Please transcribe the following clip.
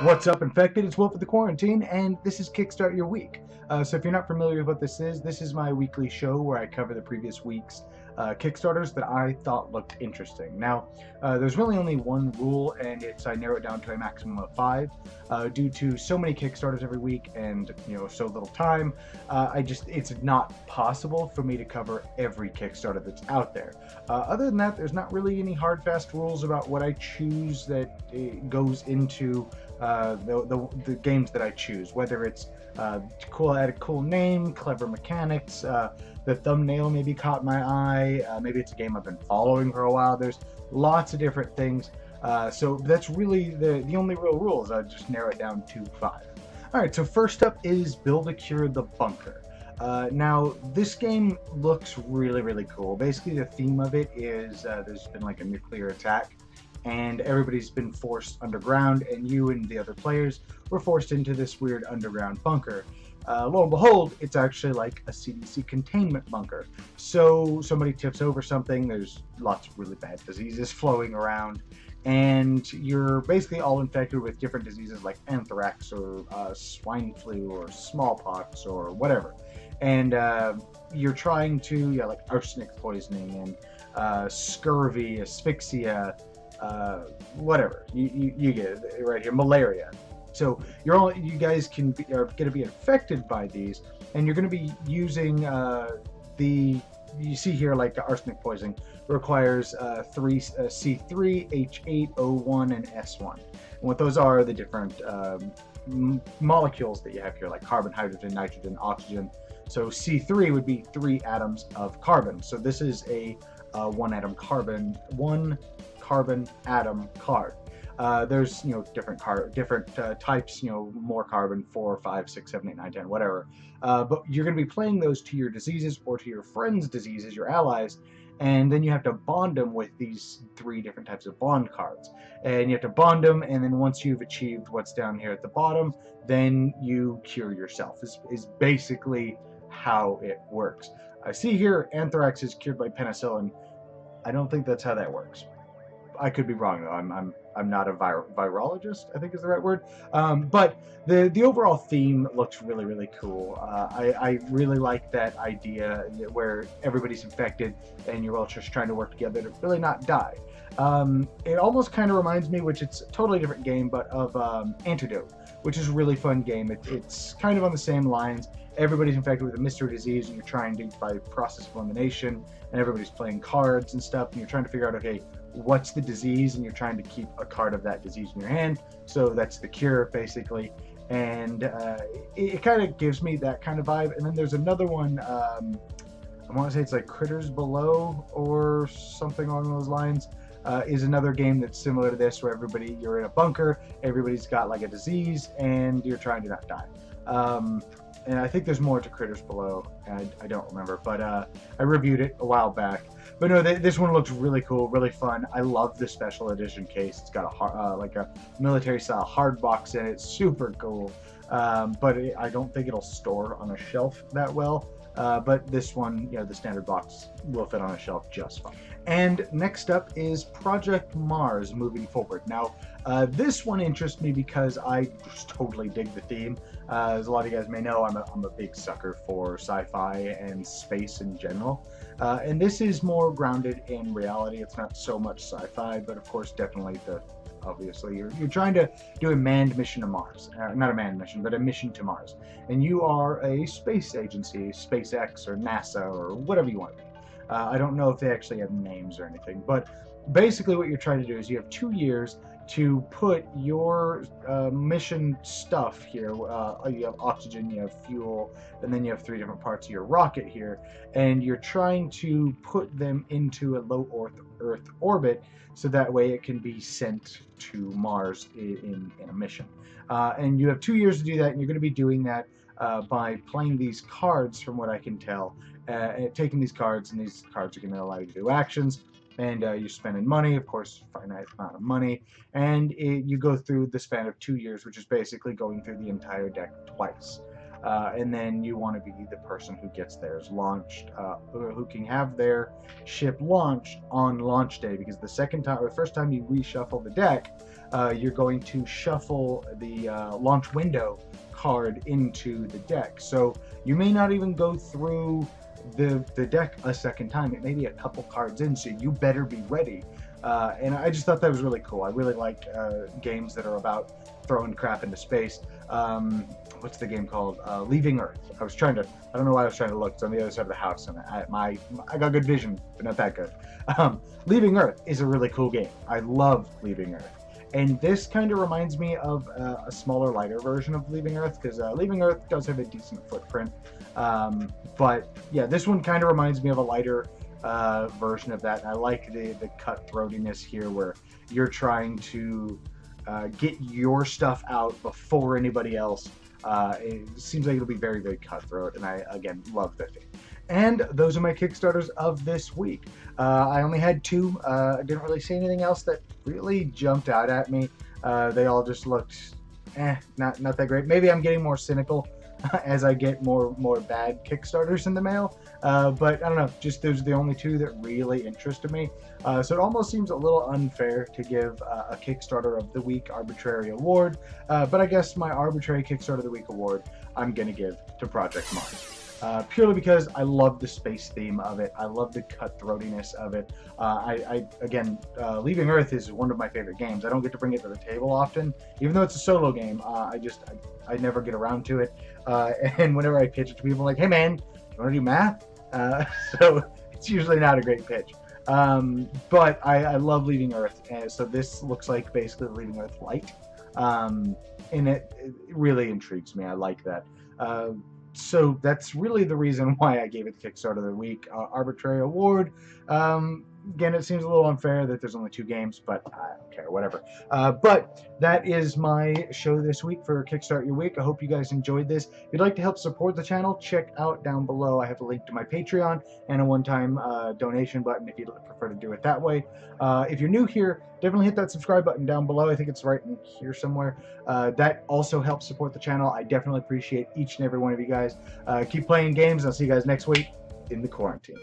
What's up, Infected? It's Wolf of the Quarantine, and this is Kickstart Your Week. So if you're not familiar with what this is my weekly show where I cover the previous week's Kickstarters that I thought looked interesting. Now, there's really only one rule, and it's I narrow it down to a maximum of 5. Due to so many Kickstarters every week and so little time, it's not possible for me to cover every Kickstarter that's out there. Other than that, there's not really any hard fast rules about what I choose that goes into the games that I choose, whether it's add a cool name, clever mechanics, the thumbnail maybe caught my eye, maybe it's a game I've been following for a while. There's lots of different things. So that's really the only real rules. I just narrow it down to 5. Alright, so first up is Build a Cure the Bunker. Now, this game looks really, really cool. Basically, the theme of it is there's been like a nuclear attack, and everybody's been forced underground, and you and the other players were forced into this weird underground bunker. Lo and behold, it's actually like a CDC containment bunker. So somebody tips over something, there's lots of really bad diseases flowing around, and you're basically all infected with different diseases like anthrax or swine flu or smallpox or whatever. And you're trying to, like arsenic poisoning and scurvy, asphyxia, whatever. You get it right here, malaria. So you guys are going to be infected by these, and you're going to be using you see here, like arsenic poisoning requires C3H8O1 and S1. And what those are the different molecules that you have here, like carbon, hydrogen, nitrogen, oxygen. So C3 would be 3 atoms of carbon. So this is a one carbon atom card. There's different types, more carbon, 4, 5, 6, 7, 8, 9, 10, whatever. But you're going to be playing those to your diseases or to your friends' diseases, your allies, and then you have to bond them with these 3 different types of bond cards. And you have to bond them, and then once you've achieved what's down here at the bottom, then you cure yourself, is basically how it works. I see here anthrax is cured by penicillin. I don't think that's how that works. I could be wrong though. I'm not a virologist, I think is the right word. But the overall theme looks really, really cool. I really like that idea where everybody's infected and you're all just trying to work together to really not die. It almost kind of reminds me, which it's a totally different game, but of Antidote, which is a really fun game. It's kind of on the same lines. Everybody's infected with a mystery disease, and you're trying to, by process of elimination, and everybody's playing cards and stuff, and you're trying to figure out, okay, what's the disease, and you're trying to keep a card of that disease in your hand. So that's the cure, basically. And it kind of gives me that kind of vibe. And then there's another one, I want to say it's like Critters Below or something along those lines. Is another game that's similar to this, where you're in a bunker, everybody's got like a disease, and you're trying to not die. And I think there's more to Critters Below, and I don't remember, but I reviewed it a while back. But no, this one looks really cool, really fun. I love the special edition case. It's got like a military-style hard box in it, super cool. But I don't think it'll store on a shelf that well. But this one, the standard box will fit on a shelf just fine. And next up is Project Mars moving forward. Now, this one interests me because I just totally dig the theme. As a lot of you guys may know, I'm a big sucker for sci-fi and space in general. And this is more grounded in reality. It's not so much sci-fi, but of course, definitely obviously you're trying to do a manned mission to Mars. Not a manned mission, but a mission to Mars. And you are a space agency, SpaceX or NASA or whatever you want to be. I don't know if they actually have names or anything, but basically what you're trying to do is you have 2 years to put your mission stuff here. You have oxygen, you have fuel, and then you have 3 different parts of your rocket here, and you're trying to put them into a low Earth orbit so that way it can be sent to Mars in a mission. And you have 2 years to do that, and you're going to be doing that by playing these cards, from what I can tell, taking these cards, and these cards are going to allow you to do actions. And you're spending money, of course, finite amount of money, and you go through the span of 2 years, which is basically going through the entire deck twice. and then you want to be the person who gets theirs launched, who can have their ship launched on launch day, because the second time or the first time you reshuffle the deck, you're going to shuffle the launch window card into the deck. So you may not even go through the deck a second time. It may be a couple cards in, so you better be ready. And I just thought that was really cool. I really like games that are about throwing crap into space. What's the game called? Leaving Earth. I don't know why I was trying to look. It's on the other side of the house, and I got good vision, but not that good. Leaving Earth is a really cool game. I love Leaving Earth. And this kind of reminds me of a smaller, lighter version of Leaving Earth, because Leaving Earth does have a decent footprint. But yeah, this one kind of reminds me of a lighter version of that. And I like the cutthroatiness here, where you're trying to get your stuff out before anybody else. It seems like it'll be very, very cutthroat, and I, again, love the theme. And those are my Kickstarters of this week. I only had 2. I didn't really see anything else that really jumped out at me. They all just looked, not that great. Maybe I'm getting more cynical as I get more bad Kickstarters in the mail. But I don't know, just those are the only 2 that really interested me. So it almost seems a little unfair to give a Kickstarter of the Week arbitrary award. But I guess my arbitrary Kickstarter of the Week award I'm going to give to Project Mars. Purely because I love the space theme of it. I love the cutthroatiness of it. Again, Leaving Earth is one of my favorite games. I don't get to bring it to the table often, even though it's a solo game. I never get around to it. And whenever I pitch it to people, I'm like, hey man, you want to do math? So it's usually not a great pitch. But I love Leaving Earth. So this looks like basically Leaving Earth Light. And it really intrigues me. I like that. So that's really the reason why I gave it Kickstarter of the Week arbitrary award. Again, it seems a little unfair that there's only 2 games, but I don't care, whatever. But that is my show this week for Kickstart Your Week. I hope you guys enjoyed this. If you'd like to help support the channel, check out down below. I have a link to my Patreon and a one-time donation button if you'd prefer to do it that way. If you're new here, definitely hit that subscribe button down below. I think it's right in here somewhere. That also helps support the channel. I definitely appreciate each and every one of you guys. Keep playing games. I'll see you guys next week in the quarantine.